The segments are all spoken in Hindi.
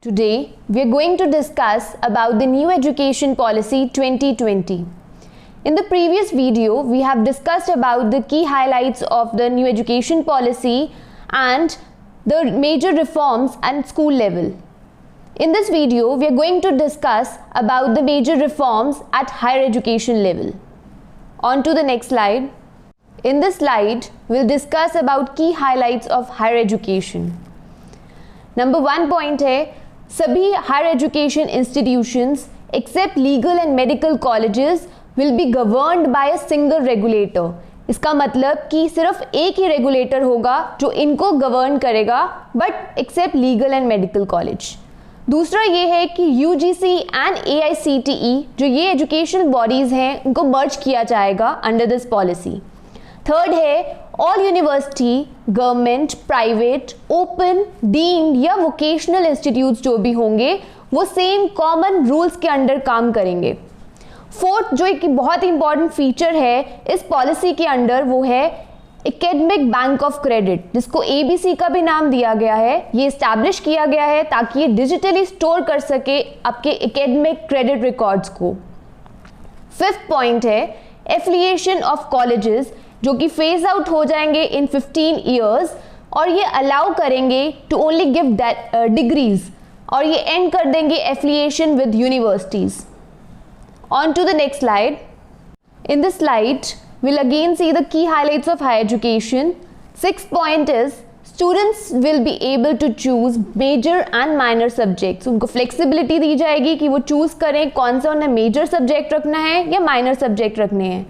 Today, we are going to discuss about the new education policy 2020. In the previous video, we have discussed about the key highlights of the new education policy and the major reforms at school level. In this video, we are going to discuss about the major reforms at higher education level. On to the next slide. In this slide, we'll discuss about key highlights of higher education. Number 1 point है सभी higher education institutions except legal and medical colleges will be governed by a single regulator. इसका मतलब कि सिर्फ एक ही रेगुलेटर होगा जो इनको गवर्न करेगा, but except legal and medical college. दूसरा ये है कि यूजीसी एंड एआईसीटीई जो ये एजुकेशनल बॉडीज हैं उनको मर्ज किया जाएगा अंडर दिस पॉलिसी. थर्ड है all university, government, private, open, deemed या वोकेशनल इंस्टीट्यूट्स जो भी होंगे वो सेम कॉमन रूल्स के अंडर काम करेंगे. फोर्थ जो एक बहुत इंपॉर्टेंट फीचर है इस पॉलिसी के अंडर वो है एकेडमिक बैंक ऑफ क्रेडिट, जिसको एबीसी का भी नाम दिया गया है. ये इस्टेब्लिश किया गया है ताकि ये डिजिटली स्टोर कर सके आपके एकेडमिक क्रेडिट रिकॉर्ड्स को. फिफ्थ पॉइंट है एफिलिएशन ऑफ कॉलेजेस जो कि फेज आउट हो जाएंगे इन 15 ईयर्स और ये अलाउ करेंगे टू ओनली गिव डिग्रीज और ये एंड कर देंगे affiliation with universities. On to the next slide. In this slide we'll again see the key highlights of higher education. Sixth point is students will be able to choose major and minor subjects. उनको flexibility दी जाएगी कि वो चूज करें कौन सा उन्हें major subject रखना है या minor subject रखने हैं,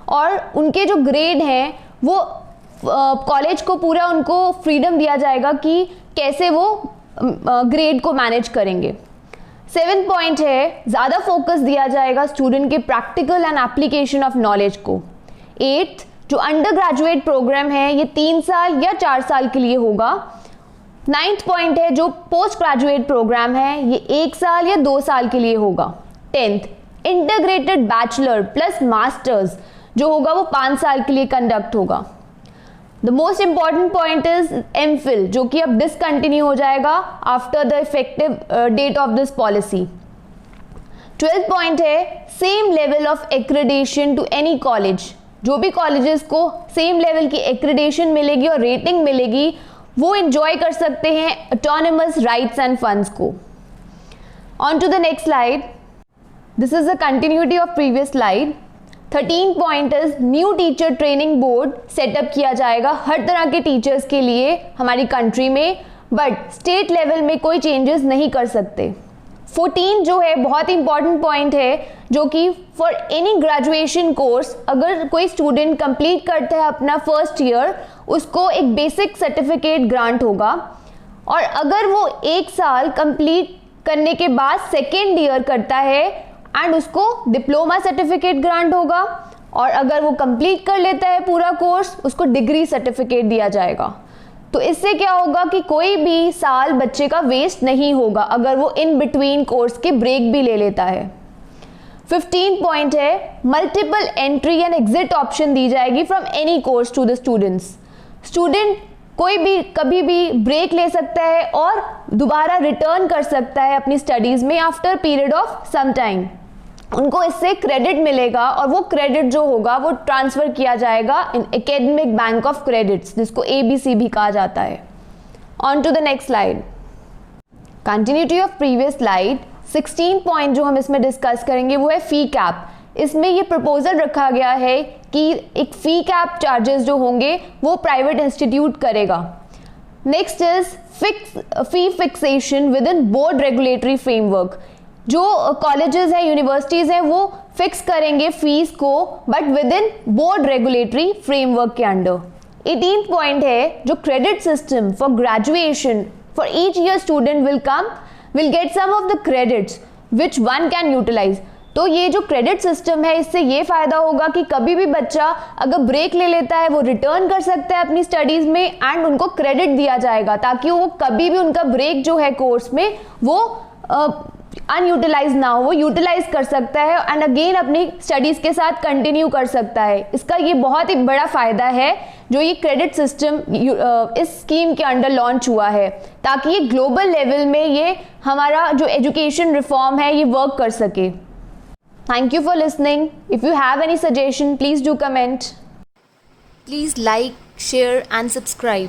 और उनके जो ग्रेड हैं वो कॉलेज को पूरा उनको फ्रीडम दिया जाएगा कि कैसे वो ग्रेड को मैनेज करेंगे. सेवेंथ पॉइंट है ज़्यादा फोकस दिया जाएगा स्टूडेंट के practical and application of knowledge को. एट्थ जो अंडर ग्रेजुएट प्रोग्राम है ये 3 साल या 4 साल के लिए होगा. नाइन्थ पॉइंट है जो पोस्ट ग्रेजुएट प्रोग्राम है ये 1 साल या 2 साल के लिए होगा. Tenth integrated bachelor plus masters जो होगा वो 5 साल के लिए कंडक्ट होगा. The most important point is MPhil जो कि अब डिसकंटिन्यू हो जाएगा after the effective date of this policy. 12th point है same level of accreditation to any college. जो भी कॉलेजेस को सेम लेवल की एक्रेडिटेशन मिलेगी और रेटिंग मिलेगी वो एंजॉय कर सकते हैं ऑटोनमस राइट्स एंड फंड्स को. On to the next slide. This is the continuity of previous slide. 13 point is new teacher training board setup किया जाएगा हर तरह के टीचर्स के लिए हमारी कंट्री में, बट स्टेट लेवल में कोई चेंजेस नहीं कर सकते. 14 जो है बहुत इंपॉर्टेंट पॉइंट है जो कि फॉर एनी ग्रेजुएशन कोर्स अगर कोई स्टूडेंट कंप्लीट करता है अपना फर्स्ट ईयर उसको एक बेसिक सर्टिफिकेट ग्रांट होगा, और अगर वो 1 साल कंप्लीट करने के बाद सेकेंड ईयर करता है एंड उसको डिप्लोमा सर्टिफिकेट ग्रांट होगा, और अगर वो कंप्लीट कर लेता है पूरा कोर्स उसको डिग्री सर्टिफिकेट दिया जाएगा. तो इससे क्या होगा कि कोई भी साल बच्चे का वेस्ट नहीं होगा अगर वो इन बिटवीन कोर्स के ब्रेक भी ले लेता है. 15 पॉइंट है multiple entry and exit option दी जाएगी from any course to the students. Student कोई भी कभी भी ब्रेक ले सकता है और दोबारा रिटर्न कर सकता है अपनी स्टडीज में after period of some time. उनको इससे क्रेडिट मिलेगा और वो क्रेडिट जो होगा वो ट्रांसफर किया जाएगा in academic bank of credits जिसको एबीसी भी कहा जाता है. On to the next slide. Continuity of previous slide. 16 point जो हम इसमें डिस्कस करेंगे वो है फी कैप. इसमें ये प्रपोजल रखा गया है कि एक फी कैप चार्जेस जो होंगे वो प्राइवेट इंस्टीट्यूट करेगा. Next is fee fixation within board regulatory framework. जो कॉलेजेस हैं यूनिवर्सिटीज़ हैं वो फिक्स करेंगे फीस को but within board regulatory framework के अंडर. 18th पॉइंट है जो credit system for graduation for each year student will get some of the credits which one can utilise. तो ये जो क्रेडिट सिस्टम है इससे ये फ़ायदा होगा कि कभी भी बच्चा अगर ब्रेक ले लेता है वो रिटर्न कर सकता है अपनी स्टडीज़ में एंड उनको क्रेडिट दिया जाएगा ताकि वो कभी भी उनका ब्रेक जो है कोर्स में वो अनयूटिलाइज ना हो, वो यूटिलाइज कर सकता है एंड अगेन अपनी स्टडीज़ के साथ कंटिन्यू कर सकता है। इसका ये बहुत ही बड़ा फ़ायदा है जो ये क्रेडिट सिस्टम इस स्कीम के अंडर लॉन्च हुआ है, ताकि ये ग्लोबल लेवल में ये हमारा जो एजुकेशन रिफॉर्म है ये वर्क कर सके। Thank you for listening. If you have any suggestion please do comment. Please like, share and subscribe.